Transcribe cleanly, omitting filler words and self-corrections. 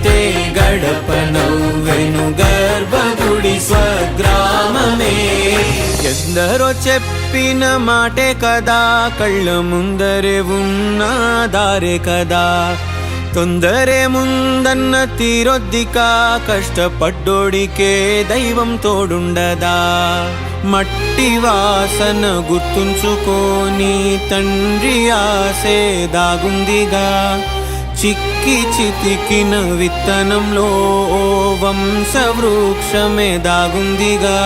తడితే గడప నవ్వెను గర్భగుడి స్వగ్రామమే. ఎందరో చెప్పిన మాటే కదా, కళ్ళ ముందరే ఉన్న దారే కదా. తొందరే ముందన్న తీరొద్దికా, కష్టపడ్డోడికే దైవం తోడుండదా. మట్టి వాసన గుర్తుంచుకోని తండ్రి ఆసే దాగుందిగా. చిక్కి చితికిన విత్తనంలో ఓ వంశవృక్షమే దాగుందిగా.